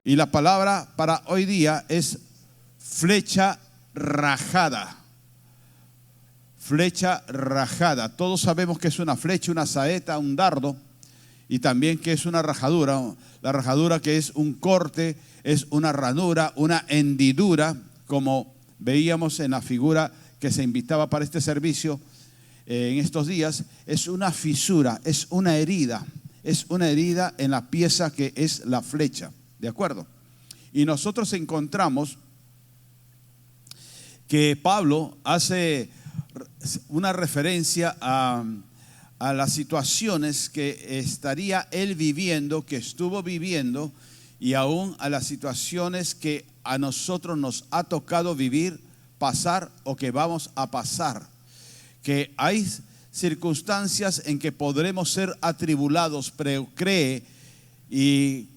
Y la palabra para hoy día es flecha rajada. Flecha rajada. Todos sabemos que es una flecha, una saeta, un dardo, y también que es una rajadura. La rajadura que es un corte, es una ranura, una hendidura, como veíamos en la figura que se invitaba para este servicio en estos días. Es una fisura, es una herida en la pieza que es la flecha, ¿de acuerdo? Y nosotros encontramos que Pablo hace una referencia a las situaciones que estaría él viviendo, que estuvo viviendo, y aún a las situaciones que a nosotros nos ha tocado vivir, pasar o que vamos a pasar. Que hay circunstancias en que podremos ser atribulados, pero cree y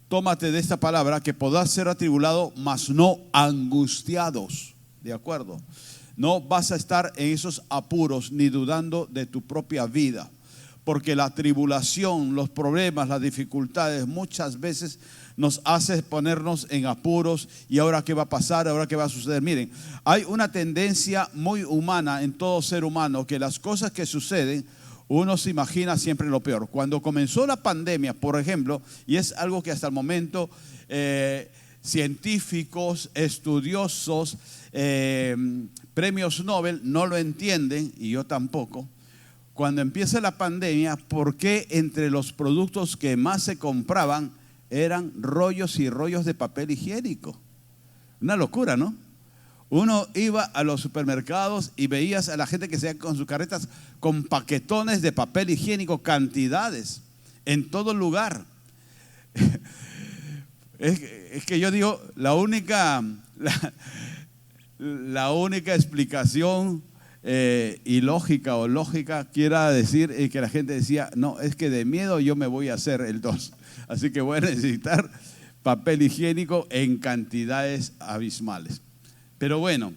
tómate de esta palabra, que podrás ser atribulado, mas no angustiados, ¿de acuerdo? No vas a estar en esos apuros ni dudando de tu propia vida, porque la tribulación, los problemas, las dificultades muchas veces nos hace ponernos en apuros. ¿Y ahora qué va a pasar? ¿Ahora qué va a suceder? Miren, hay una tendencia muy humana en todo ser humano, que las cosas que suceden, uno se imagina siempre lo peor. Cuando comenzó la pandemia, por ejemplo, y es algo que hasta el momento científicos, estudiosos, premios Nobel no lo entienden, y yo tampoco. Cuando empieza la pandemia, ¿por qué entre los productos que más se compraban eran rollos y rollos de papel higiénico? Una locura, ¿no? Uno iba a los supermercados y veías a la gente que se iba con sus carretas con paquetones de papel higiénico, cantidades, en todo lugar. Es que yo digo, la única explicación ilógica o lógica quiera decir que la gente decía, no, es que de miedo yo me voy a hacer el 2. Así que voy a necesitar papel higiénico en cantidades abismales. Pero bueno,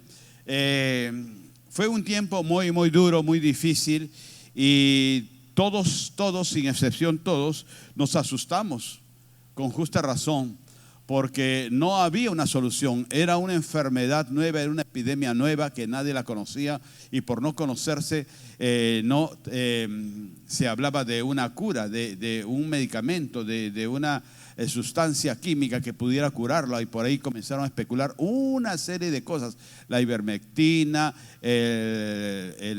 fue un tiempo muy, muy duro, muy difícil, y todos, sin excepción todos, nos asustamos con justa razón, porque no había una solución. Era una enfermedad nueva, era una epidemia nueva que nadie la conocía, y por no conocerse no se hablaba de una cura, de un medicamento, de una sustancia química que pudiera curarla, y por ahí comenzaron a especular una serie de cosas: la ivermectina, el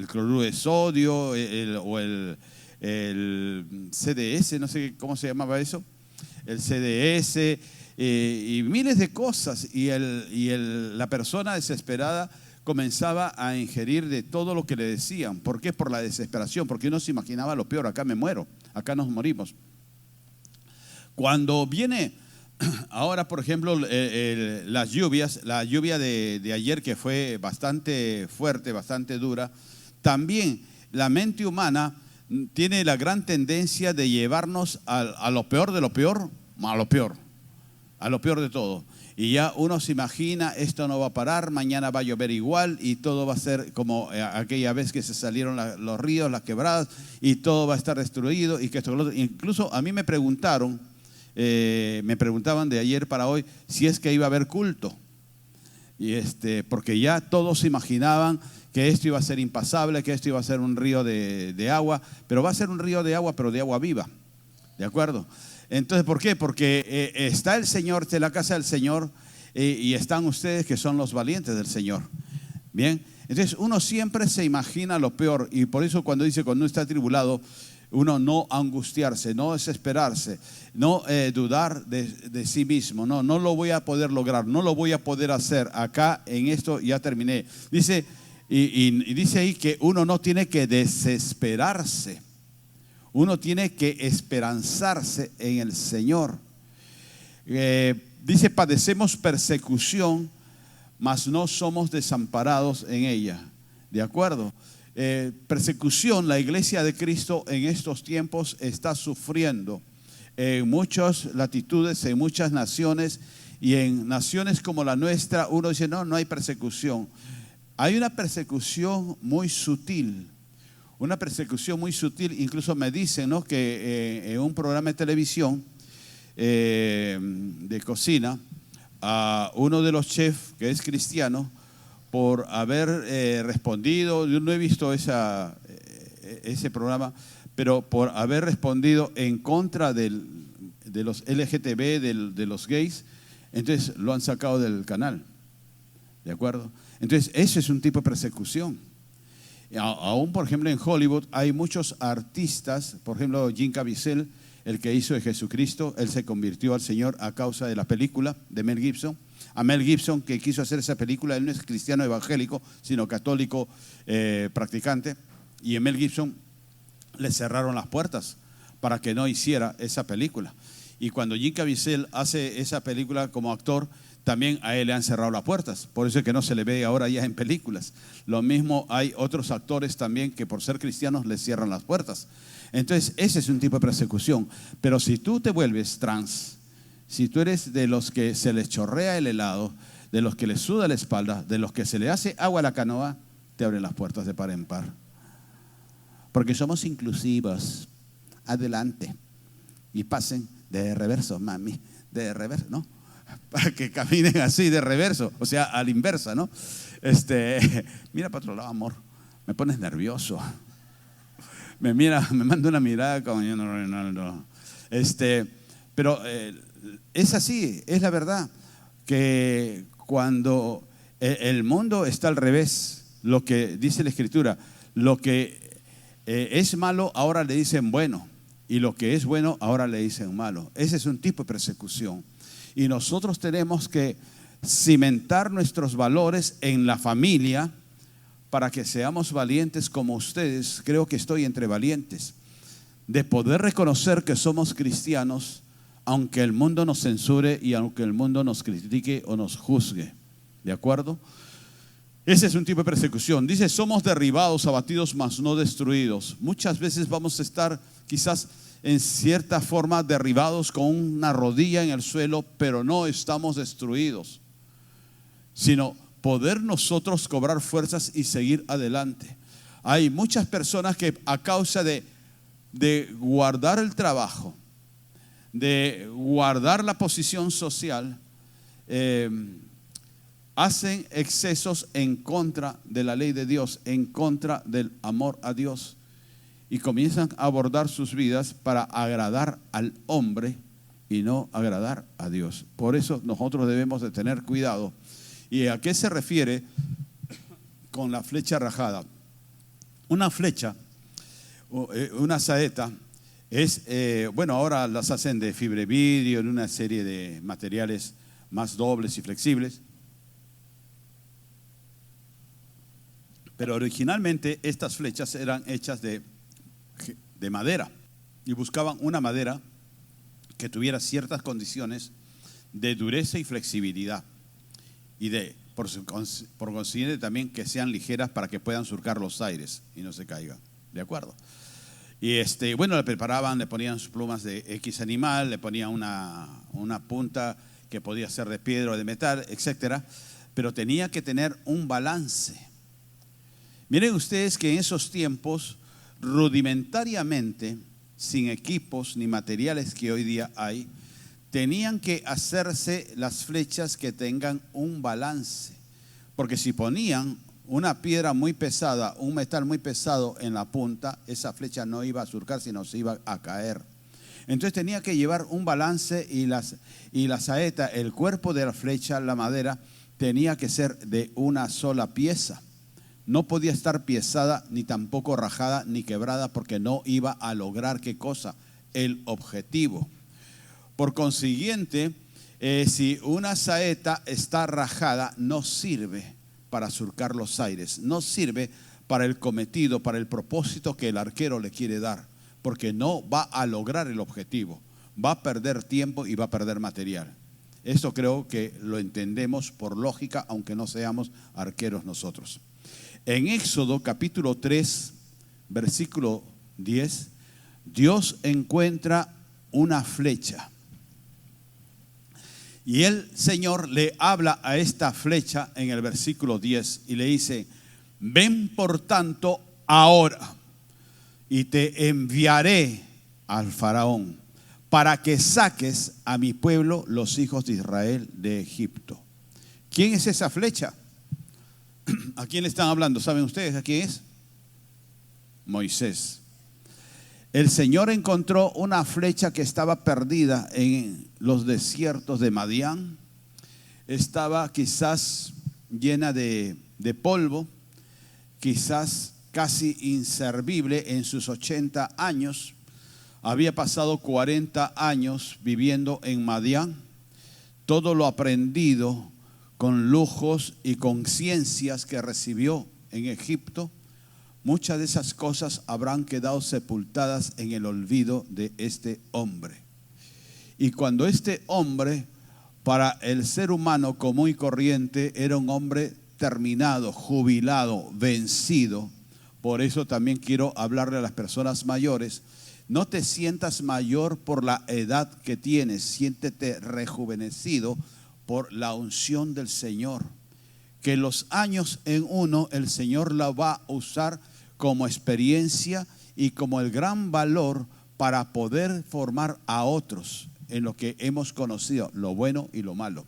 cloruro de sodio, o el CDS, no sé cómo se llamaba eso, el CDS, y miles de cosas, y la persona desesperada comenzaba a ingerir de todo lo que le decían. ¿Por qué? Por la desesperación, porque uno se imaginaba lo peor: acá me muero, acá nos morimos. Cuando viene ahora, por ejemplo, las lluvias, la lluvia de ayer, que fue bastante fuerte, bastante dura, también la mente humana tiene la gran tendencia de llevarnos a lo peor de lo peor, a lo peor de todo. Y ya uno se imagina, esto no va a parar, mañana va a llover igual, y todo va a ser como aquella vez que se salieron los ríos, las quebradas, y todo va a estar destruido. Y que esto, incluso a mí me preguntaban de ayer para hoy si es que iba a haber culto, y porque ya todos se imaginaban que esto iba a ser impasable, que esto iba a ser un río de agua, pero va a ser un río de agua, pero de agua viva, ¿de acuerdo? Entonces, ¿por qué? Porque está el Señor, está la casa del Señor, y están ustedes que son los valientes del Señor. Bien, entonces uno siempre se imagina lo peor, y por eso cuando dice cuando uno está atribulado, uno no angustiarse, no desesperarse, no dudar de sí mismo. No lo voy a poder lograr, no lo voy a poder hacer. Acá en esto ya terminé. Dice, y dice ahí que uno no tiene que desesperarse, uno tiene que esperanzarse en el Señor. Dice, padecemos persecución, mas no somos desamparados en ella. ¿De acuerdo? Persecución, la iglesia de Cristo en estos tiempos está sufriendo en muchas latitudes, en muchas naciones, y en naciones como la nuestra uno dice no hay persecución. Hay una persecución muy sutil, incluso me dicen, ¿no?, que en un programa de televisión de cocina a uno de los chefs que es cristiano por haber respondido, yo no he visto ese programa, pero por haber respondido en contra de los LGTB, de los gays, entonces lo han sacado del canal, ¿de acuerdo? Entonces eso es un tipo de persecución. Aún, por ejemplo, en Hollywood hay muchos artistas, por ejemplo, Jim Caviezel, el que hizo de Jesucristo, él se convirtió al Señor a causa de la película de Mel Gibson. A Mel Gibson, que quiso hacer esa película, él no es cristiano evangélico, sino católico practicante, y a Mel Gibson le cerraron las puertas para que no hiciera esa película. Y cuando Jim Caviezel hace esa película como actor, también a él le han cerrado las puertas. Por eso es que no se le ve ahora ya en películas. Lo mismo hay otros actores también que por ser cristianos les cierran las puertas. Entonces ese es un tipo de persecución. Pero si tú te vuelves trans, si tú eres de los que se les chorrea el helado, de los que les suda la espalda, de los que se le hace agua a la canoa, te abren las puertas de par en par. Porque somos inclusivos. Adelante. Y pasen de reverso, mami. De reverso, ¿no? Para que caminen así de reverso, o sea, a la inversa, ¿no? Mira para otro lado, amor, me pones nervioso. Me mira, me manda una mirada como yo no. Pero es así, es la verdad, que cuando el mundo está al revés, lo que dice la Escritura, lo que es malo ahora le dicen bueno, y lo que es bueno ahora le dicen malo. Ese es un tipo de persecución. Y nosotros tenemos que cimentar nuestros valores en la familia para que seamos valientes como ustedes. Creo que estoy entre valientes, de poder reconocer que somos cristianos, aunque el mundo nos censure y aunque el mundo nos critique o nos juzgue. ¿De acuerdo? Ese es un tipo de persecución. Dice, somos derribados, abatidos, mas no destruidos. Muchas veces vamos a estar quizás en cierta forma derribados con una rodilla en el suelo, pero no estamos destruidos, sino poder nosotros cobrar fuerzas y seguir adelante. Hay muchas personas que a causa de guardar el trabajo, de guardar la posición social, hacen excesos en contra de la ley de Dios, en contra del amor a Dios, y comienzan a abordar sus vidas para agradar al hombre y no agradar a Dios. Por eso nosotros debemos de tener cuidado. ¿Y a qué se refiere con la flecha rajada? Una flecha, una saeta, es, bueno, ahora las hacen de fibra de vidrio, en una serie de materiales más dobles y flexibles. Pero originalmente estas flechas eran hechas de madera, y buscaban una madera que tuviera ciertas condiciones de dureza y flexibilidad, y por consiguiente también que sean ligeras para que puedan surcar los aires y no se caigan. ¿De acuerdo? Y bueno, le preparaban, le ponían sus plumas de X animal, le ponían una punta que podía ser de piedra o de metal, etcétera, pero tenía que tener un balance. Miren ustedes que en esos tiempos, rudimentariamente, sin equipos ni materiales que hoy día hay, tenían que hacerse las flechas que tengan un balance, porque si ponían una piedra muy pesada, un metal muy pesado en la punta, esa flecha no iba a surcar, sino se iba a caer. Entonces tenía que llevar un balance, y la saeta, el cuerpo de la flecha, la madera, tenía que ser de una sola pieza. No podía estar piezada, ni tampoco rajada, ni quebrada, porque no iba a lograr, ¿qué cosa? El objetivo. Por consiguiente, si una saeta está rajada, no sirve para surcar los aires, no sirve para el cometido, para el propósito que el arquero le quiere dar, porque no va a lograr el objetivo, va a perder tiempo y va a perder material. Esto creo que lo entendemos por lógica, aunque no seamos arqueros nosotros. En Éxodo capítulo 3, versículo 10, Dios encuentra una flecha. Y el Señor le habla a esta flecha en el versículo 10 y le dice, ven por tanto ahora y te enviaré al faraón para que saques a mi pueblo, los hijos de Israel, de Egipto. ¿Quién es esa flecha? ¿A quién le están hablando? ¿Saben ustedes a quién es? Moisés. El Señor encontró una flecha que estaba perdida en los desiertos de Madián. Estaba quizás llena de polvo, quizás casi inservible en sus 80 años. Había pasado 40 años viviendo en Madián. Todo lo aprendido con lujos y con ciencias que recibió en Egipto, muchas de esas cosas habrán quedado sepultadas en el olvido de este hombre. Y cuando este hombre, para el ser humano común y corriente, era un hombre terminado, jubilado, vencido. Por eso también quiero hablarle a las personas mayores. No te sientas mayor por la edad que tienes, siéntete rejuvenecido por la unción del Señor. Que los años en uno, el Señor la va a usar como experiencia y como el gran valor para poder formar a otros en lo que hemos conocido, lo bueno y lo malo.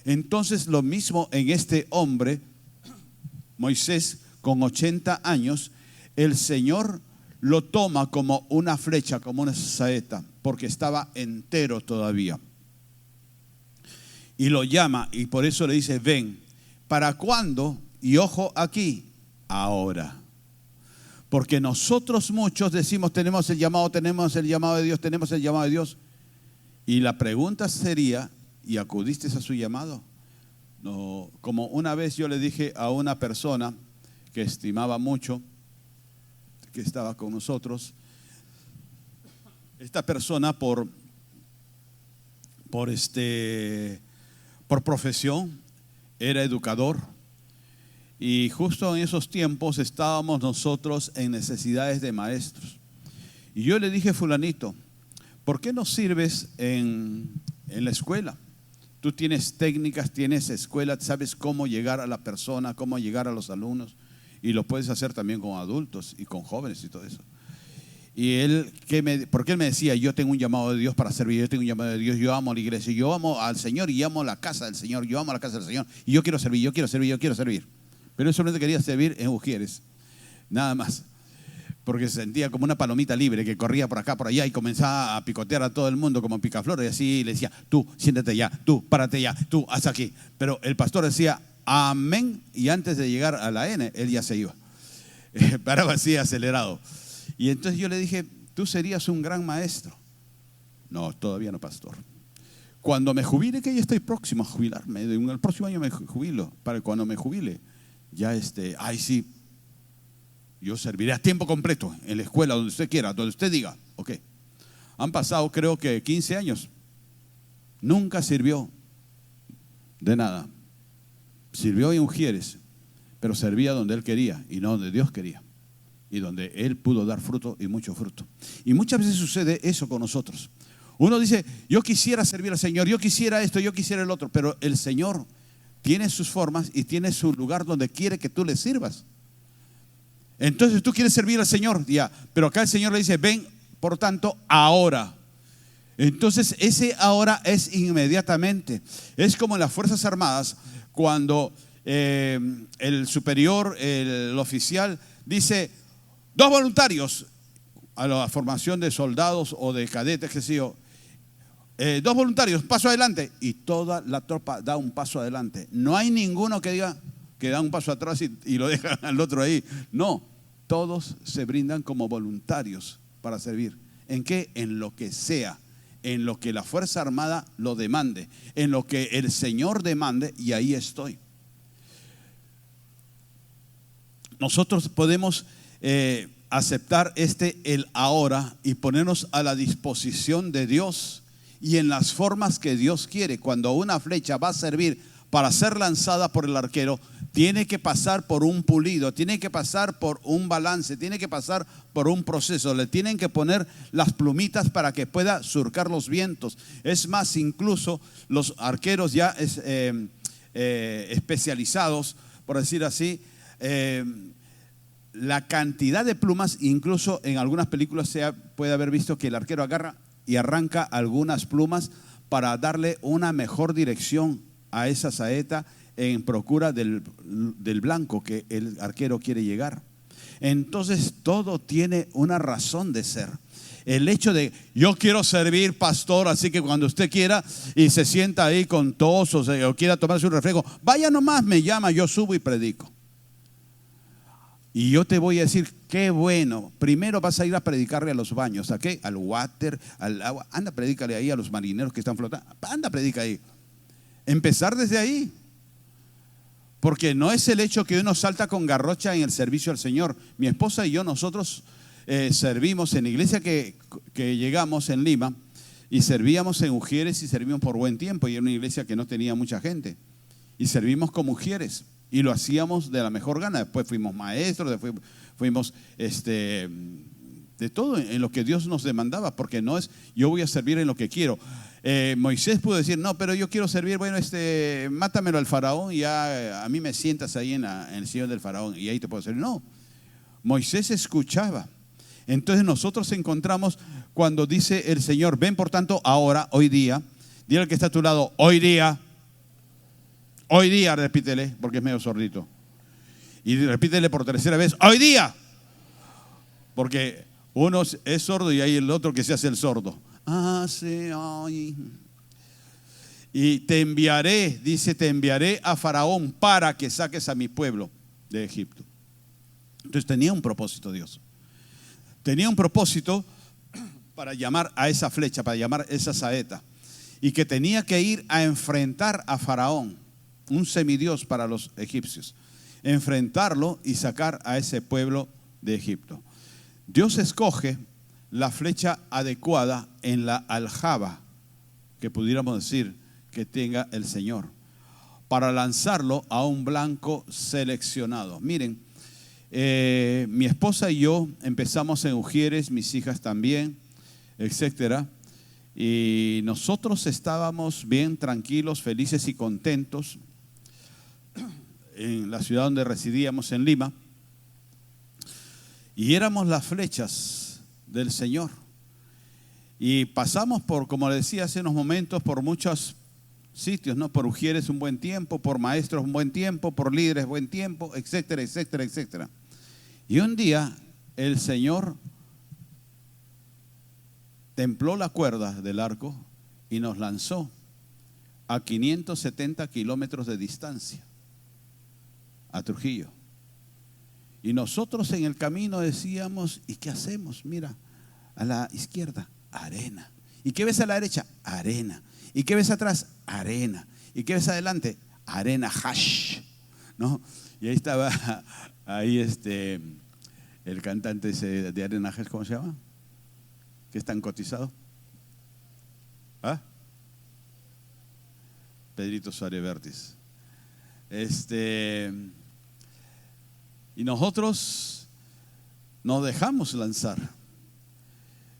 Entonces lo mismo en este hombre, Moisés, con 80 años, el Señor lo toma como una flecha, como una saeta, porque estaba entero todavía. Y lo llama y por eso le dice, ven. ¿Para cuándo? Y ojo aquí, ahora. Porque nosotros muchos decimos, tenemos el llamado de Dios, tenemos el llamado de Dios. Y la pregunta sería, ¿y acudiste a su llamado? No, como una vez yo le dije a una persona que estimaba mucho, que estaba con nosotros, esta persona por profesión era educador, y justo en esos tiempos estábamos nosotros en necesidades de maestros. Y yo le dije, fulanito, ¿por qué no sirves en la escuela? Tú tienes técnicas, tienes escuela, sabes cómo llegar a la persona, cómo llegar a los alumnos, y lo puedes hacer también con adultos y con jóvenes y todo eso. Y él, porque él me decía, yo tengo un llamado de Dios para servir, yo tengo un llamado de Dios, yo amo a la iglesia, yo amo al Señor y amo la casa del Señor, yo amo la casa del Señor, y yo quiero servir, yo quiero servir, yo quiero servir. Pero él solamente quería servir en Ujieres, nada más, porque se sentía como una palomita libre que corría por acá, por allá y comenzaba a picotear a todo el mundo como picaflor, y así le decía, tú, siéntate allá, tú, párate allá, tú, haz aquí. Pero el pastor decía, amén, y antes de llegar a la N, él ya se iba. Paraba así acelerado. Y entonces yo le dije, tú serías un gran maestro. No, todavía no, pastor. Cuando me jubile, que ya estoy próximo a jubilarme, el próximo año me jubilo, para cuando me jubile, ya ay sí, yo serviré a tiempo completo en la escuela, donde usted quiera, donde usted diga. Ok. Han pasado creo que 15 años. Nunca sirvió de nada. Sirvió en Ujieres, pero servía donde él quería y no donde Dios quería. Y donde él pudo dar fruto y mucho fruto. Y muchas veces sucede eso con nosotros. Uno dice, yo quisiera servir al Señor, yo quisiera esto, yo quisiera el otro, pero el Señor tiene sus formas y tiene su lugar donde quiere que tú le sirvas. Entonces tú quieres servir al Señor, ya, pero acá el Señor le dice, ven, por tanto, ahora. Entonces ese ahora es inmediatamente. Es como en las Fuerzas Armadas, cuando el superior, el oficial, dice, 2 voluntarios a la formación de soldados o de cadetes, qué sé yo. 2 voluntarios, paso adelante. Y toda la tropa da un paso adelante. No hay ninguno que diga que da un paso atrás y lo dejan al otro ahí. No, todos se brindan como voluntarios para servir. ¿En qué? En lo que sea. En lo que la Fuerza Armada lo demande. En lo que el Señor demande, y ahí estoy. Nosotros podemos aceptar el ahora y ponernos a la disposición de Dios y en las formas que Dios quiere. Cuando una flecha va a servir para ser lanzada por el arquero, tiene que pasar por un pulido, tiene que pasar por un balance, tiene que pasar por un proceso. Le tienen que poner las plumitas para que pueda surcar los vientos. Es más, incluso los arqueros ya especializados, por decir así, la cantidad de plumas, incluso en algunas películas se puede haber visto que el arquero agarra y arranca algunas plumas para darle una mejor dirección a esa saeta en procura del blanco que el arquero quiere llegar. Entonces todo tiene una razón de ser. El hecho de yo quiero servir, pastor, así que cuando usted quiera y se sienta ahí con tos o quiera tomarse un refresco, vaya nomás, me llama, yo subo y predico. Y yo te voy a decir, qué bueno. Primero vas a ir a predicarle a los baños, ¿a qué? Al water, al agua. Anda, predícale ahí a los marineros que están flotando. Anda, predica ahí. Empezar desde ahí. Porque no es el hecho que uno salta con garrocha en el servicio al Señor. Mi esposa y yo, nosotros servimos en la iglesia que llegamos en Lima, y servíamos en Ujieres y servimos por buen tiempo. Y era una iglesia que no tenía mucha gente. Y servimos como Ujieres. Y lo hacíamos de la mejor gana. Después fuimos maestros, después fuimos de todo en lo que Dios nos demandaba, porque no es yo voy a servir en lo que quiero. Moisés pudo decir, no, pero yo quiero servir, bueno, mátamelo al faraón y ya a mí me sientas ahí en el sillón del faraón y ahí te puedo servir. No, Moisés escuchaba. Entonces nosotros encontramos cuando dice el Señor, ven por tanto ahora, hoy día, dile al que está a tu lado, hoy día, repítele, porque es medio sordito. Y repítele por tercera vez, hoy día. Porque uno es sordo y hay el otro que se hace el sordo. Y te enviaré, dice, te enviaré a Faraón para que saques a mi pueblo de Egipto. Entonces tenía un propósito Dios. Tenía un propósito para llamar a esa flecha, para llamar a esa saeta. Y que tenía que ir a enfrentar a Faraón, un semidios para los egipcios. Enfrentarlo y sacar a ese pueblo de Egipto. Dios escoge la flecha adecuada en la aljaba, que pudiéramos decir que tenga el Señor, para lanzarlo a un blanco seleccionado. Miren, mi esposa y yo empezamos en Ujieres, mis hijas también, etcétera. Y nosotros estábamos bien tranquilos, felices y contentos en la ciudad donde residíamos, en Lima. Y éramos las flechas del Señor. Y pasamos por, como le decía hace unos momentos, por muchos sitios, ¿no? Por Ujieres un buen tiempo, por maestros un buen tiempo, por líderes buen tiempo, etcétera, etcétera, etcétera. Y un día el Señor templó la cuerda del arco y nos lanzó a 570 kilómetros de distancia, a Trujillo. Y nosotros en el camino decíamos, ¿y qué hacemos? Mira, a la izquierda, arena. ¿Y qué ves a la derecha? Arena. ¿Y qué ves atrás? Arena. ¿Y qué ves adelante? Arena, hash, ¿no? Y ahí estaba, ahí el cantante ese de Arena Hash, ¿cómo se llama? Que es tan cotizado. ¿Ah? Pedrito Suárez Vértiz. Y nosotros nos dejamos lanzar.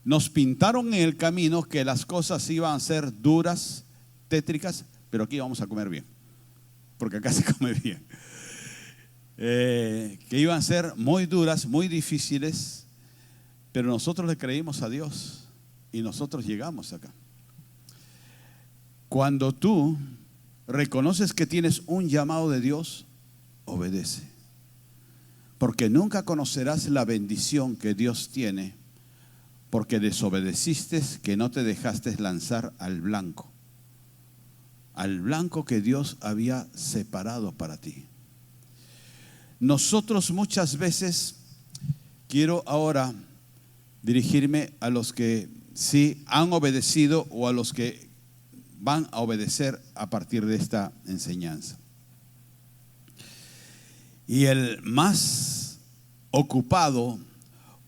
Nos pintaron en el camino que las cosas iban a ser duras, tétricas, pero aquí vamos a comer bien, porque acá se come bien. Que iban a ser muy duras, muy difíciles, pero nosotros le creímos a Dios y nosotros llegamos acá. Cuando tú reconoces que tienes un llamado de Dios, obedece. Porque nunca conocerás la bendición que Dios tiene porque desobedeciste, que no te dejaste lanzar al blanco que Dios había separado para ti. Nosotros muchas veces, quiero ahora dirigirme a los que sí han obedecido o a los que van a obedecer a partir de esta enseñanza. Y el más ocupado,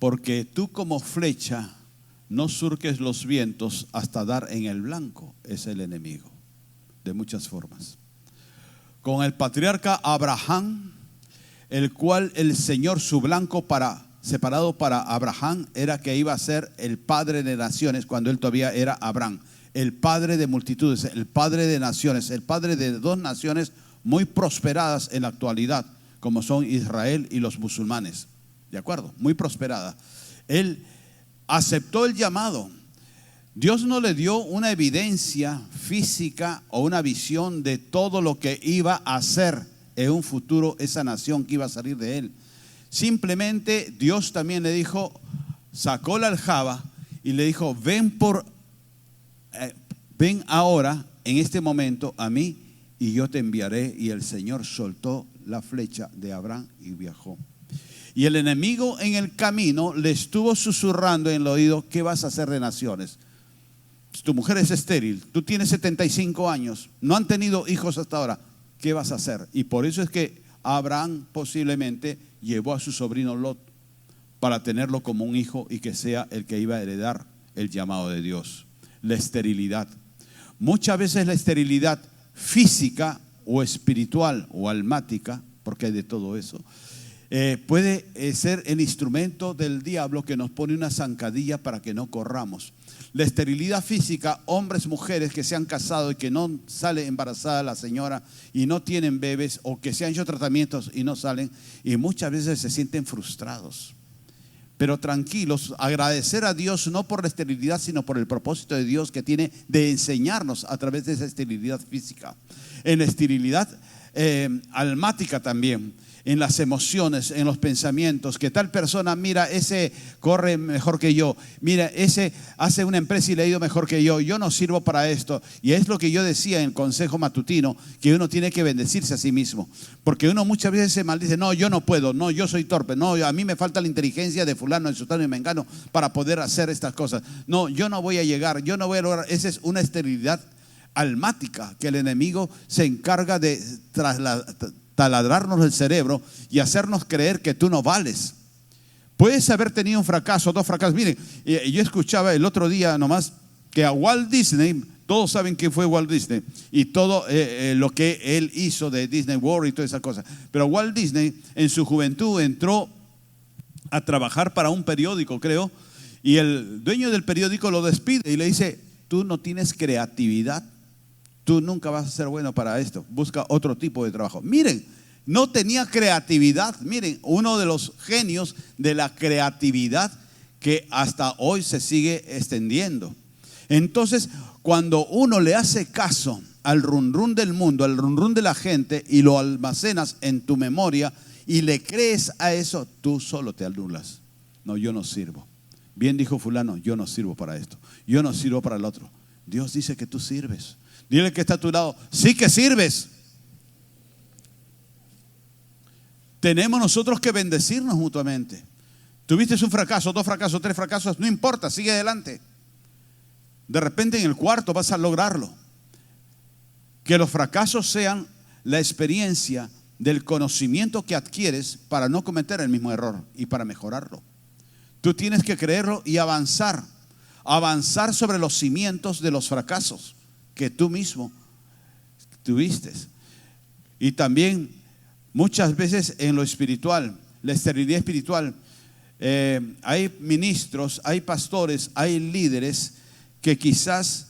porque tú como flecha no surques los vientos hasta dar en el blanco, es el enemigo, de muchas formas. Con el patriarca Abraham, el cual el Señor, su blanco separado para Abraham, era que iba a ser el padre de naciones cuando él todavía era Abraham, el padre de multitudes, el padre de naciones, el padre de dos naciones muy prosperadas en la actualidad, como son Israel y los musulmanes, ¿de acuerdo? Muy prosperada. Él aceptó el llamado Dios no le dio una evidencia física o una visión de todo lo que iba a hacer en un futuro esa nación que iba a salir de él. Simplemente Dios también le dijo, sacó la aljaba y le dijo, ven ahora en este momento a mí y yo te enviaré. Y el Señor soltó la flecha de Abraham y viajó. Y el enemigo en el camino le estuvo susurrando en el oído, ¿qué vas a hacer de naciones? Tu mujer es estéril, tú tienes 75 años, no han tenido hijos hasta ahora, ¿qué vas a hacer? Y por eso es que Abraham posiblemente llevó a su sobrino Lot para tenerlo como un hijo y que sea el que iba a heredar el llamado de Dios. La esterilidad. Muchas veces la esterilidad física o espiritual o almática, porque hay de todo eso, puede ser el instrumento del diablo que nos pone una zancadilla para que no corramos. La esterilidad física, hombres, mujeres que se han casado y que no sale embarazada la señora y no tienen bebés, o que se han hecho tratamientos y no salen, y muchas veces se sienten frustrados. Pero tranquilos, agradecer a Dios no por la esterilidad, sino por el propósito de Dios que tiene de enseñarnos a través de esa esterilidad física. En la esterilidad almática también, en las emociones, en los pensamientos, que tal persona, mira, ese corre mejor que yo, mira, ese hace una empresa y le ha ido mejor que yo no sirvo para esto. Y es lo que yo decía en el consejo matutino, que uno tiene que bendecirse a sí mismo, porque uno muchas veces se maldice, no, yo no puedo, no, yo soy torpe, no, a mí me falta la inteligencia de fulano, de sutano y mengano para poder hacer estas cosas, no, yo no voy a llegar, yo no voy a lograr. Esa es una esterilidad almática que el enemigo se encarga de taladrarnos el cerebro y hacernos creer que tú no vales. Puedes haber tenido un fracaso, dos fracasos. Miren, yo escuchaba el otro día nomás que a Walt Disney, todos saben quién fue Walt Disney y todo lo que él hizo de Disney World y toda esa cosa. Pero Walt Disney en su juventud entró a trabajar para un periódico, creo, y el dueño del periódico lo despide y le dice, tú no tienes creatividad, tú nunca vas a ser bueno para esto, busca otro tipo de trabajo. Miren, no tenía creatividad. Miren, uno de los genios de la creatividad que hasta hoy se sigue extendiendo. Entonces, cuando uno le hace caso al run run del mundo, al run run de la gente, y lo almacenas en tu memoria y le crees a eso, tú solo te anulas. No, yo no sirvo. Bien dijo fulano, yo no sirvo para esto, yo no sirvo para el otro. Dios dice que tú sirves. Dile que está a tu lado, sí que sirves. Tenemos nosotros que bendecirnos mutuamente. Tuviste un fracaso, dos fracasos, tres fracasos, no importa, sigue adelante. De repente en el cuarto vas a lograrlo. Que los fracasos sean la experiencia del conocimiento que adquieres para no cometer el mismo error y para mejorarlo. Tú tienes que creerlo y avanzar sobre los cimientos de los fracasos que tú mismo tuviste. Y también muchas veces en lo espiritual, la esterilidad espiritual, hay ministros, hay pastores, hay líderes que quizás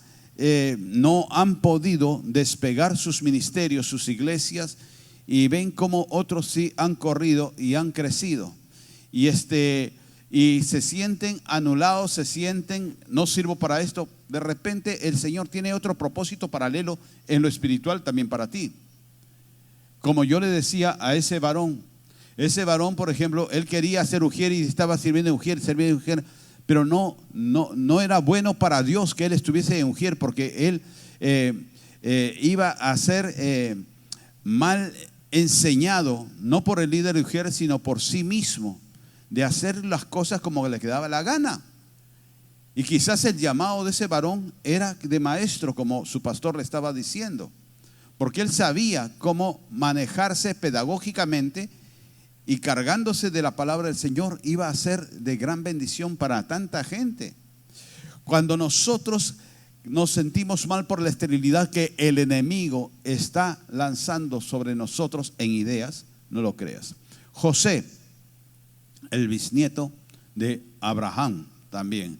no han podido despegar sus ministerios, sus iglesias, y ven como otros sí han corrido y han crecido. Y se sienten anulados, se sienten, no sirvo para esto. De repente el Señor tiene otro propósito paralelo en lo espiritual también para ti. Como yo le decía a ese varón, por ejemplo, él quería ser ujier y estaba sirviendo de ujier, pero no era bueno para Dios que él estuviese en ujier, porque él iba a ser mal enseñado, no por el líder de ujier, sino por sí mismo, de hacer las cosas como le quedaba la gana. Y quizás el llamado de ese varón era de maestro, como su pastor le estaba diciendo, porque él sabía cómo manejarse pedagógicamente y cargándose de la palabra del Señor iba a ser de gran bendición para tanta gente. Cuando nosotros nos sentimos mal por la esterilidad que el enemigo está lanzando sobre nosotros en ideas, no lo creas. José, el bisnieto de Abraham también.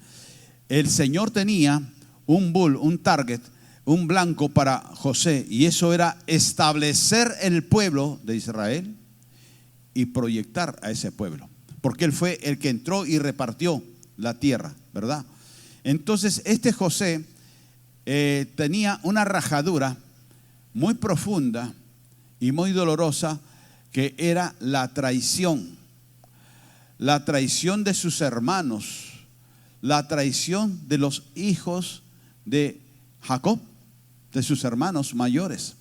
El Señor tenía un bull, un target, un blanco para José, y eso era establecer el pueblo de Israel y proyectar a ese pueblo, porque él fue el que entró y repartió la tierra, ¿verdad? Entonces este José tenía una rajadura muy profunda y muy dolorosa, que era la traición de sus hermanos, la traición de los hijos de Jacob, de sus hermanos mayores,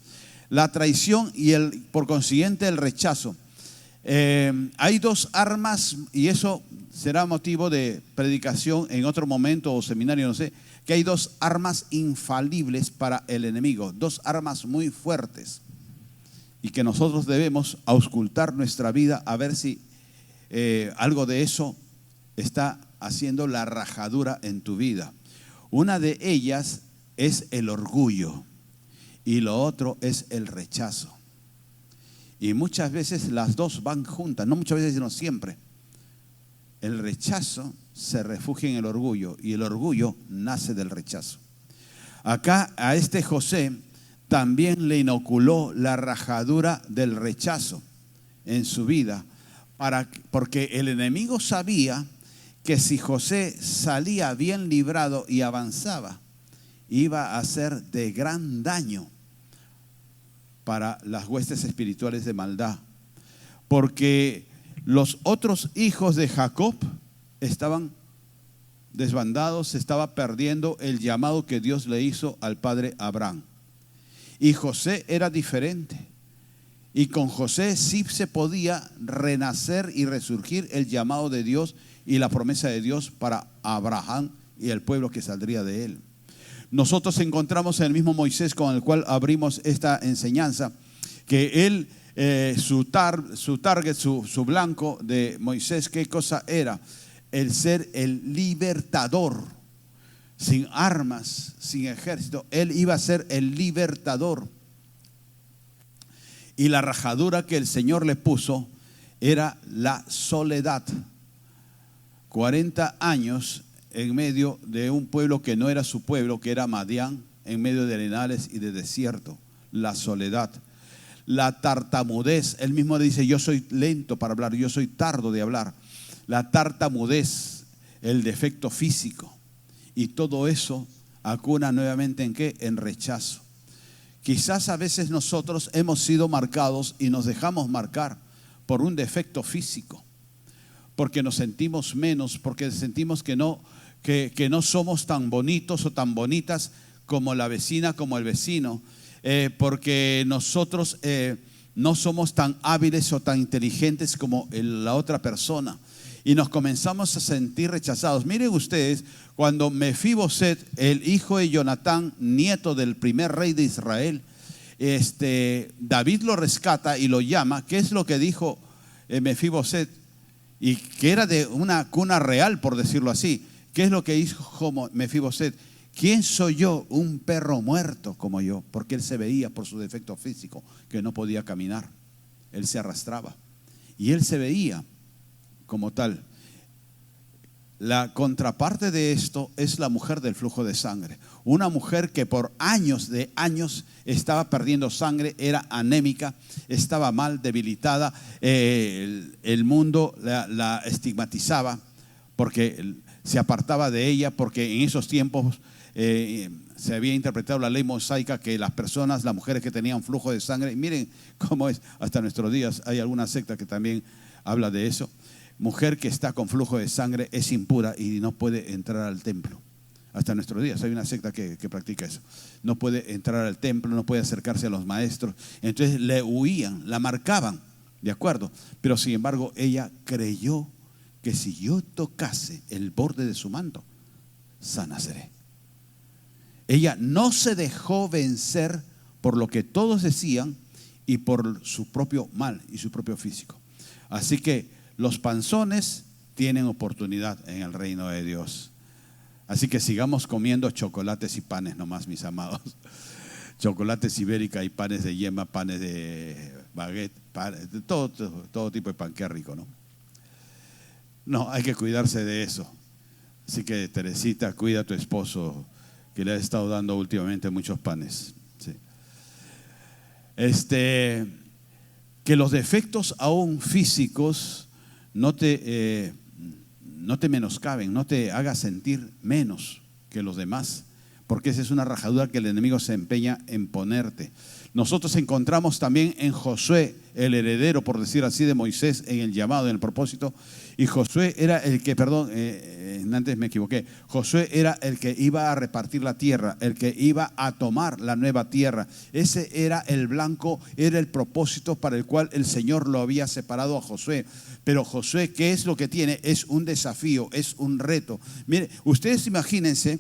la traición y por consiguiente el rechazo. Hay dos armas, y eso será motivo de predicación en otro momento o seminario, no sé, que hay dos armas infalibles para el enemigo, dos armas muy fuertes, y que nosotros debemos auscultar nuestra vida a ver si algo de eso está haciendo la rajadura en tu vida. Una de ellas es el orgullo y lo otro es el rechazo. Y muchas veces las dos van juntas, no muchas veces sino siempre. El rechazo se refugia en el orgullo y el orgullo nace del rechazo. Acá a este José también le inoculó la rajadura del rechazo en su vida, porque el enemigo sabía que si José salía bien librado y avanzaba, iba a ser de gran daño para las huestes espirituales de maldad, porque los otros hijos de Jacob estaban desbandados, se estaba perdiendo el llamado que Dios le hizo al padre Abraham. Y José era diferente. Y con José sí se podía renacer y resurgir el llamado de Dios y la promesa de Dios para Abraham y el pueblo que saldría de él. Nosotros encontramos en el mismo Moisés con el cual abrimos esta enseñanza, que él, su blanco de Moisés, ¿qué cosa era? El ser el libertador, sin armas, sin ejército. Él iba a ser el libertador. Y la rajadura que el Señor le puso era la soledad. 40 años en medio de un pueblo que no era su pueblo, que era Madián, en medio de arenales y de desierto. La soledad. La tartamudez. Él mismo le dice: yo soy lento para hablar, yo soy tardo de hablar. La tartamudez, el defecto físico. Y todo eso acuna nuevamente ¿en qué? En rechazo. Quizás a veces nosotros hemos sido marcados y nos dejamos marcar por un defecto físico, porque nos sentimos menos, porque sentimos que no somos tan bonitos o tan bonitas como la vecina, como el vecino, porque nosotros no somos tan hábiles o tan inteligentes como la otra persona. Y nos comenzamos a sentir rechazados. Miren ustedes, cuando Mefiboset, el hijo de Jonatán, nieto del primer rey de Israel, David lo rescata y lo llama. ¿Qué es lo que dijo Mefiboset? Y que era de una cuna real, por decirlo así. ¿Qué es lo que dijo Mefiboset? ¿Quién soy yo? Un perro muerto como yo. Porque él se veía por su defecto físico que no podía caminar. Él se arrastraba. Y él se veía como tal. La contraparte de esto es la mujer del flujo de sangre. Una mujer que por años de años estaba perdiendo sangre, era anémica, estaba mal, debilitada. El mundo la estigmatizaba porque se apartaba de ella, porque en esos tiempos se había interpretado la ley mosaica que las mujeres que tenían flujo de sangre, miren cómo es, hasta nuestros días hay alguna secta que también habla de eso. Mujer que está con flujo de sangre es impura y no puede entrar al templo. Hasta nuestros días hay una secta que practica eso. No puede entrar al templo, no puede acercarse a los maestros. Entonces le huían, la marcaban, ¿de acuerdo? Pero sin embargo ella creyó que si yo tocase el borde de su manto, sana seré. Ella no se dejó vencer por lo que todos decían y por su propio mal y su propio físico. Así que los panzones tienen oportunidad en el reino de Dios. Así que sigamos comiendo chocolates y panes nomás, mis amados. Chocolates ibérica y panes de yema, panes de baguette, panes, todo tipo de pan, qué rico, ¿no? No, hay que cuidarse de eso. Así que Teresita, cuida a tu esposo, que le ha estado dando últimamente muchos panes. Sí. Que los defectos aún físicos no te menoscaben, no te hagas sentir menos, que los demás, porque esa es una rajadura que el enemigo se empeña en ponerte. Nosotros encontramos también en Josué, el heredero, por decir así, de Moisés, en el llamado, en el propósito. Y Josué era el que, antes me equivoqué, Josué era el que iba a repartir la tierra, el que iba a tomar la nueva tierra. Ese era el blanco, era el propósito para el cual el Señor lo había separado a Josué. Pero Josué, ¿qué es lo que tiene? Es un desafío, es un reto. Mire, ustedes imagínense,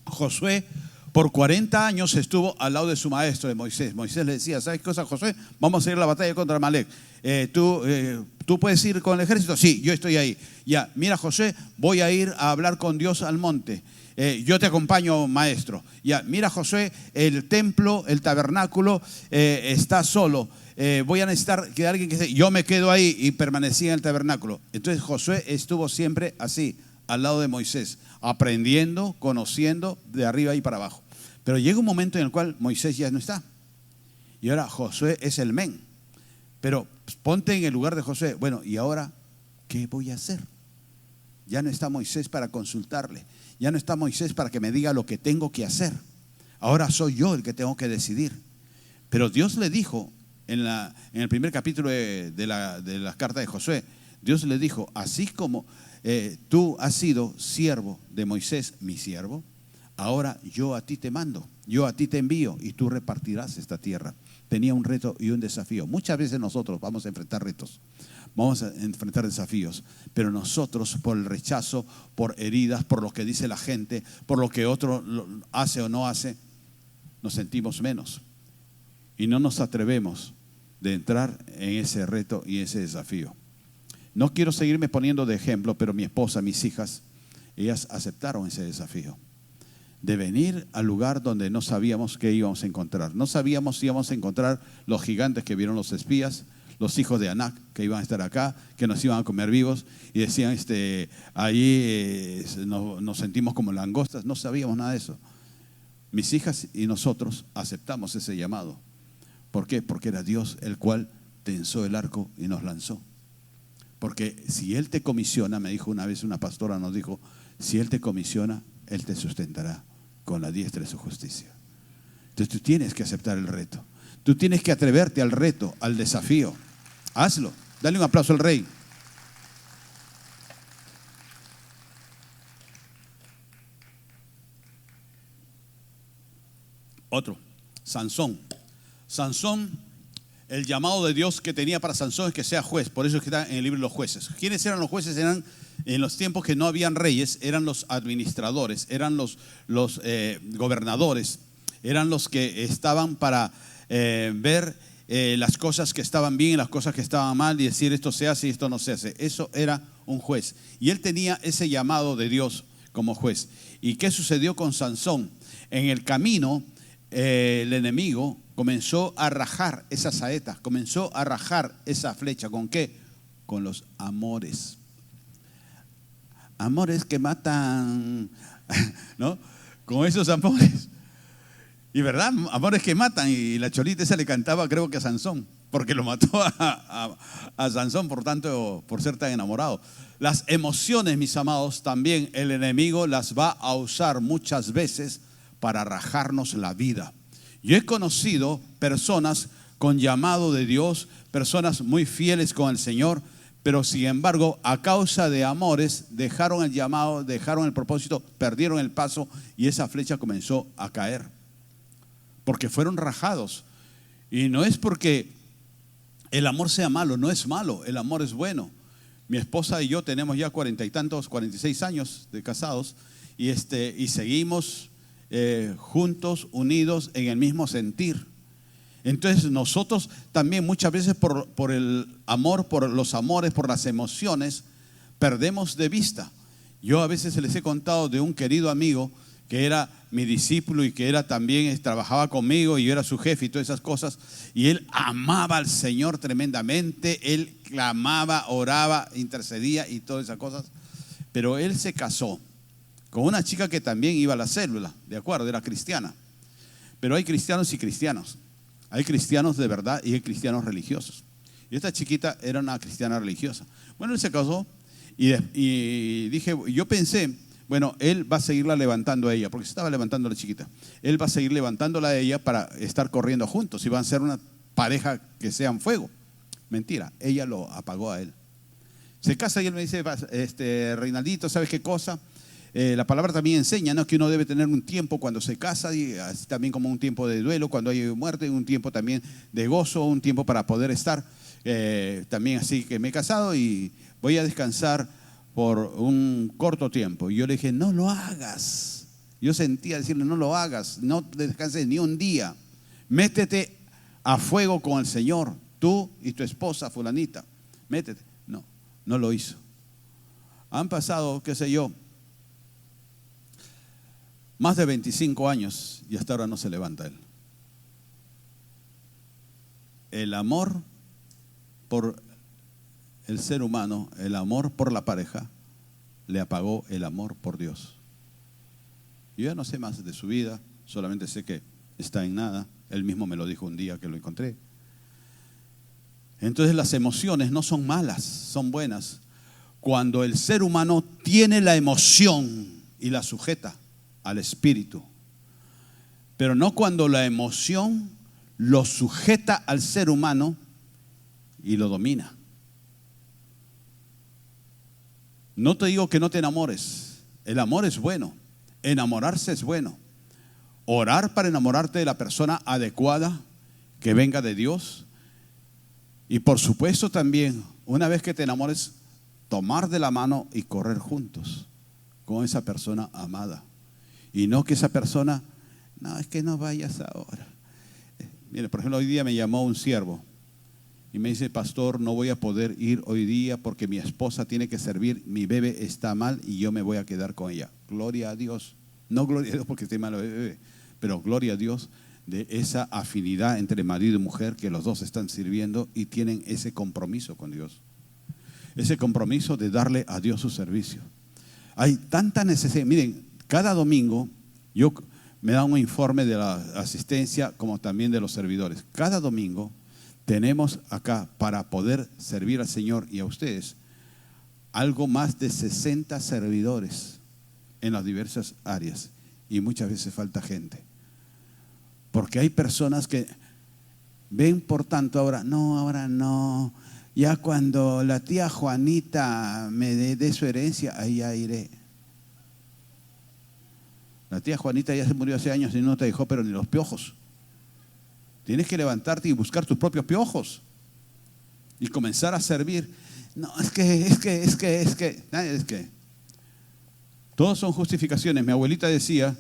Josué por 40 años estuvo al lado de su maestro, de Moisés. Moisés le decía, ¿sabes qué cosa, Josué? Vamos a ir a la batalla contra Amalek. ¿Tú puedes ir con el ejército? Sí, yo estoy ahí. Ya, mira, Josué, voy a ir a hablar con Dios al monte. Yo te acompaño, maestro. Ya, mira, Josué, el templo, el tabernáculo está solo. Voy a necesitar que alguien que se... Yo me quedo ahí y permanecí en el tabernáculo. Entonces Josué estuvo siempre así, al lado de Moisés, aprendiendo, conociendo de arriba y para abajo. Pero llega un momento en el cual Moisés ya no está. Y ahora Josué es el men. Pero ponte en el lugar de Josué. Bueno, ¿y ahora qué voy a hacer? Ya no está Moisés para consultarle. Ya no está Moisés para que me diga lo que tengo que hacer. Ahora soy yo el que tengo que decidir. Pero Dios le dijo en el primer capítulo de la carta de Josué, Dios le dijo, así como tú has sido siervo de Moisés, mi siervo, ahora yo a ti te mando, yo a ti te envío y tú repartirás esta tierra. Tenía un reto y un desafío. Muchas veces nosotros vamos a enfrentar retos, vamos a enfrentar desafíos, pero nosotros por el rechazo, por heridas, por lo que dice la gente, por lo que otro hace o no hace, nos sentimos menos y no nos atrevemos de entrar en ese reto y ese desafío. No quiero seguirme poniendo de ejemplo, pero mi esposa, mis hijas, ellas aceptaron ese desafío de venir al lugar donde no sabíamos qué íbamos a encontrar. No sabíamos si íbamos a encontrar los gigantes que vieron los espías, los hijos de Anac que iban a estar acá, que nos iban a comer vivos y decían, ahí nos sentimos como langostas. No sabíamos nada de eso. Mis hijas y nosotros aceptamos ese llamado. ¿Por qué? Porque era Dios el cual tensó el arco y nos lanzó. Porque si Él te comisiona, me dijo una vez una pastora, nos dijo, si Él te comisiona, Él te sustentará con la diestra de su justicia. Entonces tú tienes que aceptar el reto. Tú tienes que atreverte al reto, al desafío. Hazlo. Dale un aplauso al Rey. Otro, Sansón. Sansón, el llamado de Dios que tenía para Sansón es que sea juez. Por eso es que está en el libro de los jueces. ¿Quiénes eran los jueces? Eran en los tiempos que no habían reyes, eran los administradores, eran los gobernadores, eran los que estaban para ver las cosas que estaban bien y las cosas que estaban mal y decir esto se hace y esto no se hace. Eso era un juez. Y él tenía ese llamado de Dios como juez. ¿Y qué sucedió con Sansón? En el camino, el enemigo comenzó a rajar esa saeta, comenzó a rajar esa flecha. ¿Con qué? Con los amores. Amores que matan, ¿no? Con esos amores. Y verdad, amores que matan. Y la cholita esa le cantaba, creo que a Sansón, porque lo mató a Sansón, por ser tan enamorado. Las emociones, mis amados, también el enemigo las va a usar muchas veces para rajarnos la vida. Yo he conocido personas con llamado de Dios, personas muy fieles con el Señor, pero sin embargo, a causa de amores, dejaron el llamado, dejaron el propósito, perdieron el paso y esa flecha comenzó a caer. Porque fueron rajados. Y no es porque el amor sea malo, no es malo, el amor es bueno. Mi esposa y yo tenemos ya 40 y tantos, 46 años de casados y seguimos juntos, unidos en el mismo sentir. Entonces nosotros también muchas veces por el amor, por los amores, por las emociones, perdemos de vista. Yo a veces les he contado de un querido amigo que era mi discípulo y que era también, trabajaba conmigo y yo era su jefe y todas esas cosas. Y él amaba al Señor tremendamente, él clamaba, oraba, intercedía y todas esas cosas. Pero él se casó con una chica que también iba a la célula, de acuerdo, era cristiana. Pero hay cristianos y cristianos. Hay cristianos de verdad y hay cristianos religiosos. Y esta chiquita era una cristiana religiosa. Bueno, él se casó y dije, yo pensé, bueno, él va a seguirla levantando a ella, porque se estaba levantando la chiquita. Él va a seguir levantándola a ella para estar corriendo juntos y van a ser una pareja que sean fuego. Mentira, ella lo apagó a él. Se casa y él me dice, Reinaldito, ¿sabes qué cosa? La palabra también enseña, ¿no?, que uno debe tener un tiempo cuando se casa, y así también como un tiempo de duelo cuando hay muerte, un tiempo también de gozo, un tiempo para poder estar. También así que me he casado y voy a descansar por un corto tiempo. Y yo le dije, no lo hagas. Yo sentía decirle, no lo hagas, no descanses ni un día. Métete a fuego con el Señor, tú y tu esposa fulanita. Métete. No lo hizo. Han pasado, qué sé yo, más de 25 años y hasta ahora no se levanta él. El amor por el ser humano, el amor por la pareja, le apagó el amor por Dios. Yo ya no sé más de su vida, solamente sé que está en nada. Él mismo me lo dijo un día que lo encontré. Entonces las emociones no son malas, son buenas. Cuando el ser humano tiene la emoción y la sujeta al espíritu. Pero no cuando la emoción lo sujeta al ser humano y lo domina. No te digo que no te enamores. El amor es bueno. Enamorarse es bueno. Orar para enamorarte de la persona adecuada que venga de Dios. Y por supuesto también, una vez que te enamores, tomar de la mano y correr juntos con esa persona amada. Y no que esa persona, no, es que no vayas ahora. Mire, por ejemplo, hoy día me llamó un siervo y me dice, pastor, no voy a poder ir hoy día porque mi esposa tiene que servir, mi bebé está mal y yo me voy a quedar con ella. Gloria a Dios. No gloria a Dios porque esté mal el bebé, pero gloria a Dios de esa afinidad entre marido y mujer, que los dos están sirviendo y tienen ese compromiso con Dios. Ese compromiso de darle a Dios su servicio. Hay tanta necesidad. Miren, cada domingo yo me da un informe de la asistencia como también de los servidores. Cada domingo tenemos acá, para poder servir al Señor y a ustedes, algo más de 60 servidores en las diversas áreas, y muchas veces falta gente. Porque hay personas que ven, por tanto, ahora no. Ya cuando la tía Juanita me dé su herencia, ahí ya iré. La tía Juanita ya se murió hace años y no te dejó, pero ni los piojos. Tienes que levantarte y buscar tus propios piojos y comenzar a servir. No, es que. Todos son justificaciones. Mi abuelita decía,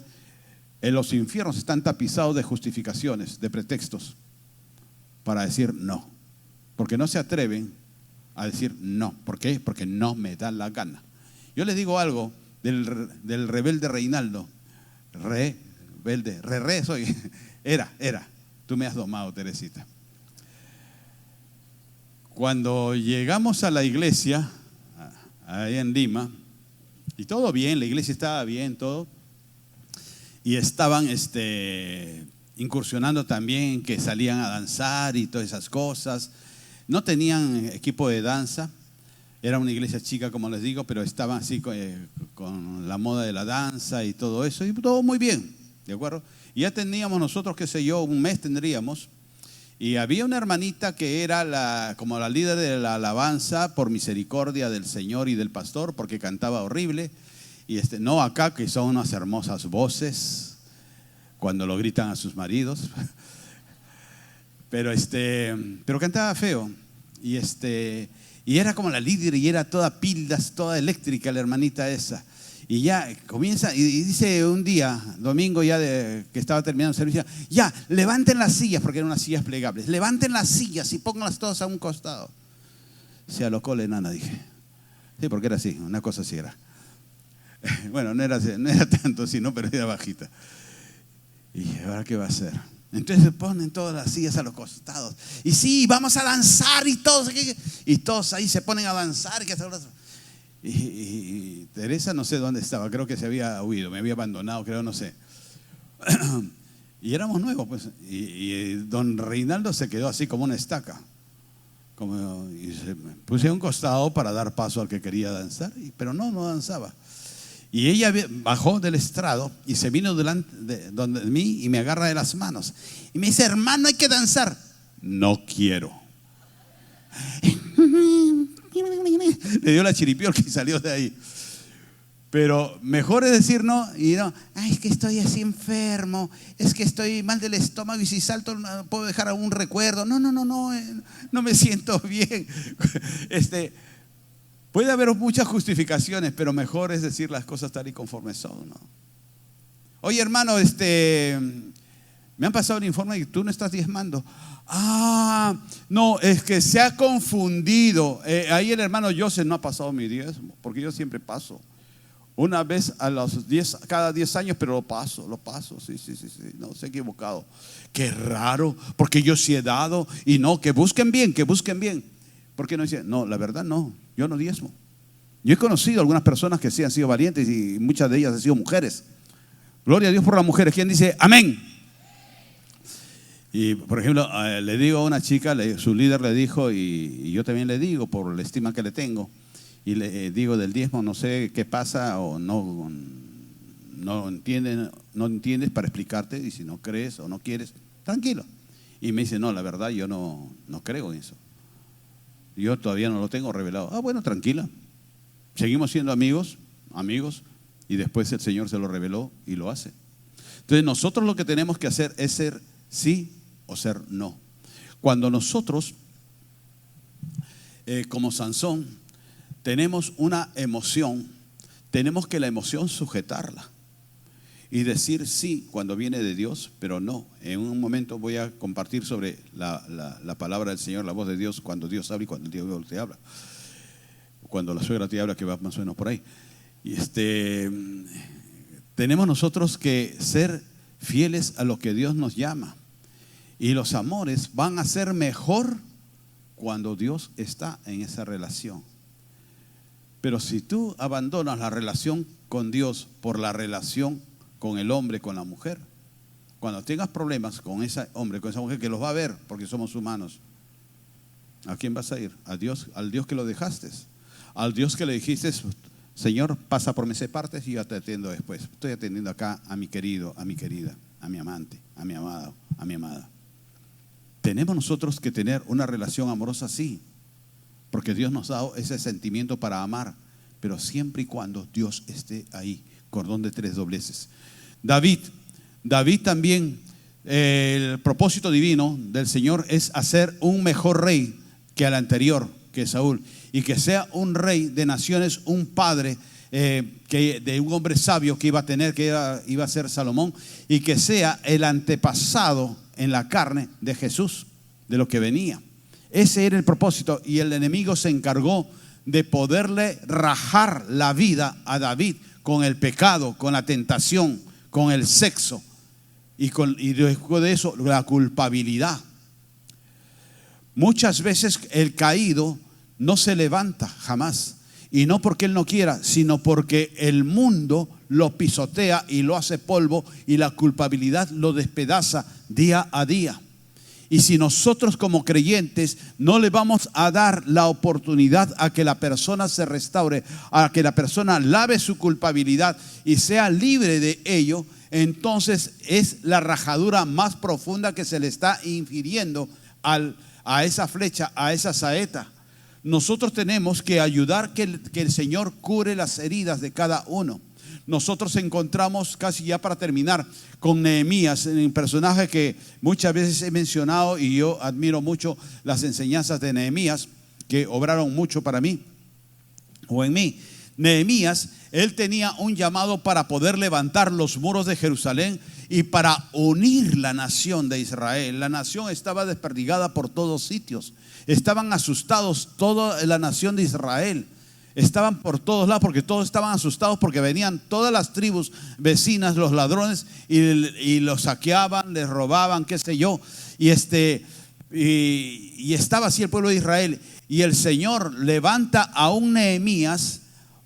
en los infiernos están tapizados de justificaciones, de pretextos, para decir no. Porque no se atreven a decir no. ¿Por qué? Porque no me da la gana. Yo les digo algo del rebelde Reinaldo. Rebelde, soy. Era. Tú me has domado, Teresita. Cuando llegamos a la iglesia, ahí en Lima, y todo bien, la iglesia estaba bien, todo, y estaban incursionando también, que salían a danzar y todas esas cosas. No tenían equipo de danza, era una iglesia chica, como les digo, pero estaban así con la moda de la danza y todo eso, y todo muy bien, ¿de acuerdo? Y ya teníamos nosotros, qué sé yo, un mes tendríamos, y había una hermanita que era como la líder de la alabanza, por misericordia del Señor y del pastor, porque cantaba horrible, y no acá, que son unas hermosas voces cuando lo gritan a sus maridos, pero cantaba feo, y era como la líder, y era toda pilas, toda eléctrica la hermanita esa. Y ya comienza, y dice un día, domingo ya que estaba terminando el servicio, ya, levanten las sillas, porque eran unas sillas plegables, levanten las sillas y pónganlas todas a un costado. Se alocó la enana, dije. Sí, porque era así, una cosa así era. Bueno, no era tanto así, ¿no? Pero era bajita. Y dije, ¿ahora qué va a hacer? Entonces se ponen todas las sillas a los costados. Y sí, vamos a danzar y todos ahí se ponen a danzar. Y Teresa no sé dónde estaba, creo que se había huido, me había abandonado, creo, no sé. Y éramos nuevos, pues. Y don Reinaldo se quedó así como una estaca. Y se puse a un costado para dar paso al que quería danzar, pero no danzaba. Y ella bajó del estrado y se vino delante de donde mí y me agarra de las manos. Y me dice, hermano, hay que danzar. No quiero. Le dio la chiripiorca y salió de ahí. Pero mejor es decir no y no. Ay, es que estoy así enfermo, es que estoy mal del estómago y si salto no puedo dejar algún recuerdo. No me siento bien. Puede haber muchas justificaciones, pero mejor es decir las cosas tal y conforme son, ¿no? Oye, hermano, me han pasado el informe y tú no estás diezmando. Ah, no, es que se ha confundido. Ahí el hermano Joseph no ha pasado mi diezmo, porque yo siempre paso. Una vez cada 10 años, pero lo paso, sí, no, se ha equivocado. Qué raro, porque yo sí he dado y no, que busquen bien. ¿Por qué no dicen? No, la verdad no, yo no diezmo. Yo he conocido algunas personas que sí han sido valientes y muchas de ellas han sido mujeres. Gloria a Dios por las mujeres. ¿Quién dice amén? Y por ejemplo, le digo a una chica, su líder le dijo, y yo también le digo por la estima que le tengo, y le digo del diezmo, no sé qué pasa o no entiendes para explicarte, y si no crees o no quieres, tranquilo. Y me dice, no, la verdad yo no creo en eso. Yo todavía no lo tengo revelado. Ah, bueno, tranquila. Seguimos siendo amigos, y después el Señor se lo reveló y lo hace. Entonces nosotros lo que tenemos que hacer es ser sí o ser no. Cuando nosotros, como Sansón, tenemos una emoción, tenemos que la emoción sujetarla y decir sí cuando viene de Dios, pero no. En un momento voy a compartir sobre la palabra del Señor, la voz de Dios, cuando Dios habla y cuando Dios te habla. Cuando la suegra te habla, que va más o menos por ahí. Y tenemos nosotros que ser fieles a lo que Dios nos llama. Y los amores van a ser mejor cuando Dios está en esa relación. Pero si tú abandonas la relación con Dios por la relación con el hombre, con la mujer, cuando tengas problemas con ese hombre, con esa mujer, que los va a ver porque somos humanos, ¿a quién vas a ir? ¿A Dios, al Dios que lo dejaste? Al Dios que le dijiste, Señor, pasa por mis partes y yo te atiendo después. Estoy atendiendo acá a mi querido, a mi querida, a mi amante, a mi amado, a mi amada. Tenemos nosotros que tener una relación amorosa, sí, porque Dios nos ha dado ese sentimiento para amar, pero siempre y cuando Dios esté ahí, cordón de 3 dobleces. David también, el propósito divino del Señor es hacer un mejor rey que al anterior, que Saúl, y que sea un rey de naciones, un padre de un hombre sabio que iba a tener, que iba a ser Salomón, y que sea el antepasado en la carne de Jesús, de lo que venía. Ese era el propósito, y el enemigo se encargó de poderle rajar la vida a David con el pecado, con la tentación, con el sexo y después de eso la culpabilidad. Muchas veces el caído no se levanta jamás, y no porque él no quiera, sino porque el mundo lo pisotea y lo hace polvo, y la culpabilidad lo despedaza día a día. Y si nosotros como creyentes no le vamos a dar la oportunidad a que la persona se restaure, a que la persona lave su culpabilidad y sea libre de ello, entonces es la rajadura más profunda que se le está infiriendo a esa flecha, a esa saeta. Nosotros tenemos que ayudar que el Señor cure las heridas de cada uno. Nosotros encontramos, casi ya para terminar, con Nehemías, un personaje que muchas veces he mencionado, y yo admiro mucho las enseñanzas de Nehemías, que obraron mucho para mí o en mí. Nehemías, él tenía un llamado para poder levantar los muros de Jerusalén y para unir la nación de Israel. La nación estaba desperdigada por todos sitios, estaban asustados toda la nación de Israel. Estaban por todos lados porque todos estaban asustados, porque venían todas las tribus vecinas, los ladrones, y los saqueaban, les robaban, qué sé yo. Y estaba así el pueblo de Israel. Y el Señor levanta a un Nehemías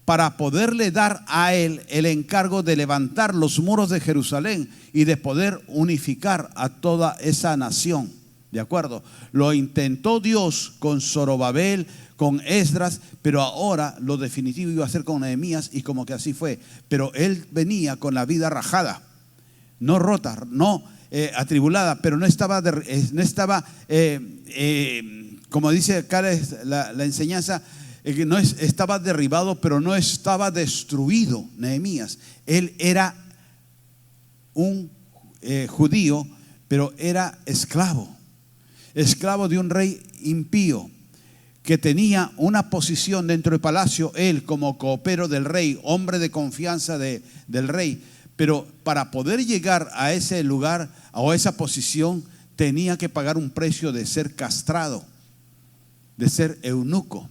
para poderle dar a él el encargo de levantar los muros de Jerusalén y de poder unificar a toda esa nación. ¿De acuerdo? Lo intentó Dios con Zorobabel, con Esdras, pero ahora lo definitivo iba a ser con Nehemías, y como que así fue. Pero él venía con la vida rajada, no rota, no atribulada, pero no estaba, como dice acá la enseñanza, no estaba derribado, pero no estaba destruido. Nehemías, él era un judío, pero era esclavo de un rey impío, que tenía una posición dentro del palacio, él como copero del rey, hombre de confianza del rey. Pero para poder llegar a ese lugar o a esa posición, tenía que pagar un precio de ser castrado, de ser eunuco.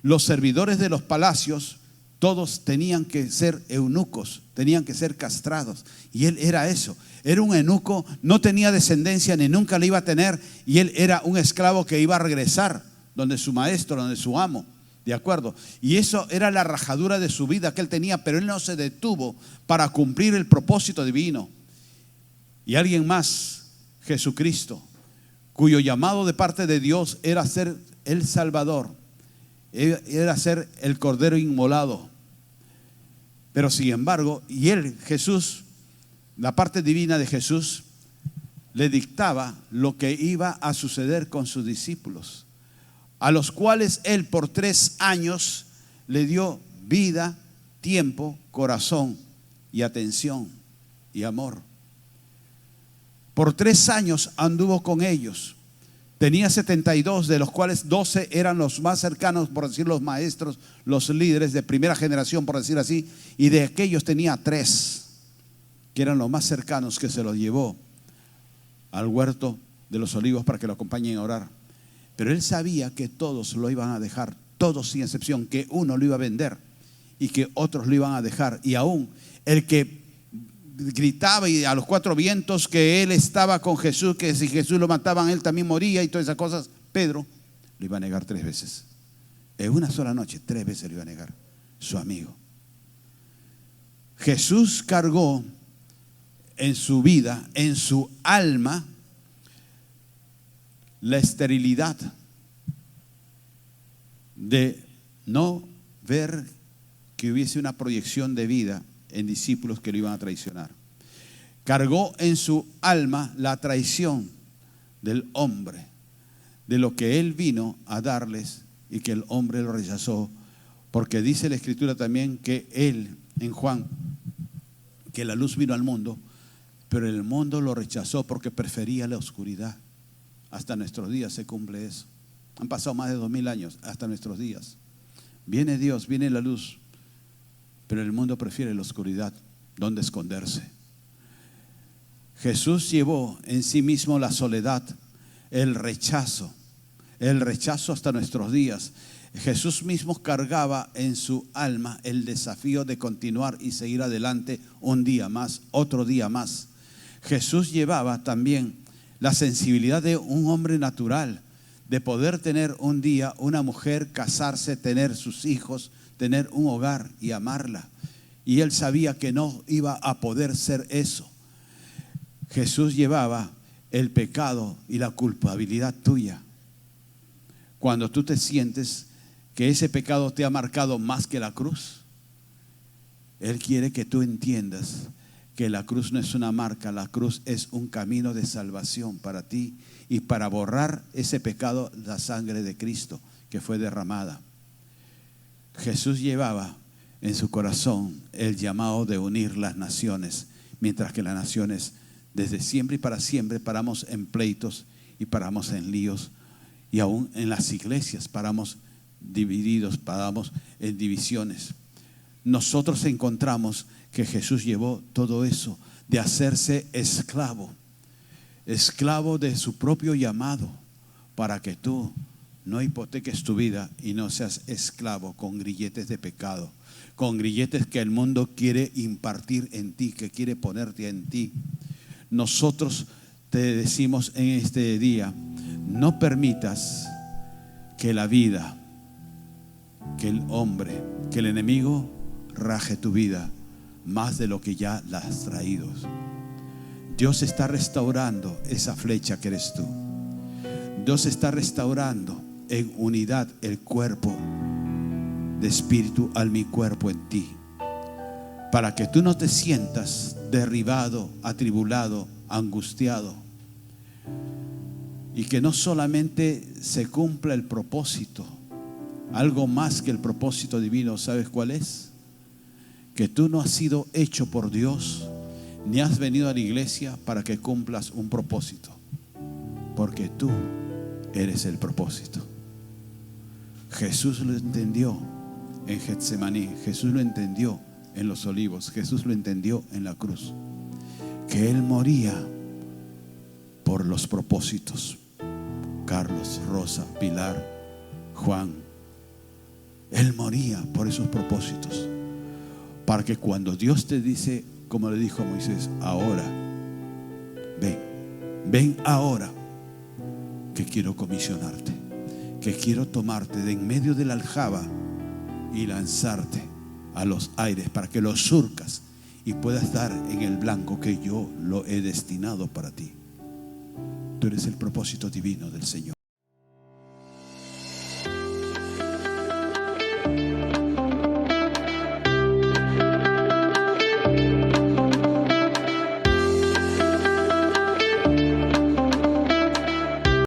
Los servidores de los palacios, todos tenían que ser eunucos, tenían que ser castrados. Y él era eso, era un eunuco, no tenía descendencia ni nunca la iba a tener. Y él era un esclavo que iba a regresar donde su maestro, donde su amo. ¿De acuerdo? Y eso era la rajadura de su vida que él tenía, pero él no se detuvo para cumplir el propósito divino. Y alguien más, Jesucristo, cuyo llamado de parte de Dios era ser el Salvador, era ser el Cordero inmolado. Pero sin embargo, y él, Jesús, la parte divina de Jesús, le dictaba lo que iba a suceder con sus discípulos, a los cuales él por 3 años le dio vida, tiempo, corazón y atención y amor. Por 3 años anduvo con ellos. Tenía 72, de los cuales 12 eran los más cercanos, por decir, los maestros, los líderes de primera generación, por decir así. Y de aquellos tenía 3, que eran los más cercanos, que se los llevó al huerto de los olivos para que lo acompañen a orar. Pero él sabía que todos lo iban a dejar, todos sin excepción, que uno lo iba a vender y que otros lo iban a dejar. Y aún el que gritaba y a los 4 vientos que él estaba con Jesús, que si Jesús lo mataban él también moría y todas esas cosas, Pedro lo iba a negar 3 veces. En una sola noche, 3 veces lo iba a negar, su amigo. Jesús cargó en su vida, en su alma, la esterilidad de no ver que hubiese una proyección de vida en discípulos que lo iban a traicionar. Cargó en su alma la traición del hombre, de lo que él vino a darles y que el hombre lo rechazó, porque dice la Escritura también que él, en Juan, que la luz vino al mundo, pero el mundo lo rechazó porque prefería la oscuridad. Hasta nuestros días se cumple eso. Han pasado más de 2000 años, hasta nuestros días. Viene Dios, viene la luz, pero el mundo prefiere la oscuridad, donde esconderse. Jesús llevó en sí mismo la soledad, el rechazo hasta nuestros días. Jesús mismo cargaba en su alma el desafío de continuar y seguir adelante un día más, otro día más. Jesús llevaba también la sensibilidad de un hombre natural, de poder tener un día una mujer, casarse, tener sus hijos, tener un hogar y amarla. Y él sabía que no iba a poder ser eso. Jesús llevaba el pecado y la culpabilidad tuya. Cuando tú te sientes que ese pecado te ha marcado más que la cruz, Él quiere que tú entiendas que la cruz no es una marca, la cruz es un camino de salvación para ti y para borrar ese pecado, la sangre de Cristo que fue derramada. Jesús llevaba en su corazón el llamado de unir las naciones, mientras que las naciones desde siempre y para siempre paramos en pleitos y paramos en líos, y aún en las iglesias paramos divididos, paramos en divisiones. Nosotros encontramos que Jesús llevó todo eso de hacerse esclavo de su propio llamado, para que tú no hipoteques tu vida y no seas esclavo con grilletes de pecado, con grilletes que el mundo quiere impartir en ti, que quiere ponerte en ti. Nosotros te decimos en este día: no permitas que la vida, que el hombre, que el enemigo raje tu vida más de lo que ya la has traído. Dios está restaurando esa flecha que eres tú. Dios está restaurando en unidad el cuerpo de espíritu, alma y cuerpo en ti, para que tú no te sientas derribado, atribulado, angustiado, y que no solamente se cumpla el propósito, algo más que el propósito divino. ¿Sabes cuál es? Que tú no has sido hecho por Dios, ni has venido a la iglesia para que cumplas un propósito, porque tú eres el propósito. Jesús lo entendió en Getsemaní, Jesús lo entendió en los Olivos, Jesús lo entendió en la cruz, que Él moría por los propósitos. Carlos, Rosa, Pilar, Juan, Él moría por esos propósitos, para que cuando Dios te dice, como le dijo a Moisés, ahora, ven ahora, que quiero comisionarte, que quiero tomarte de en medio de la aljaba y lanzarte a los aires para que los surcas y puedas dar en el blanco que yo lo he destinado para ti. Tú eres el propósito divino del Señor.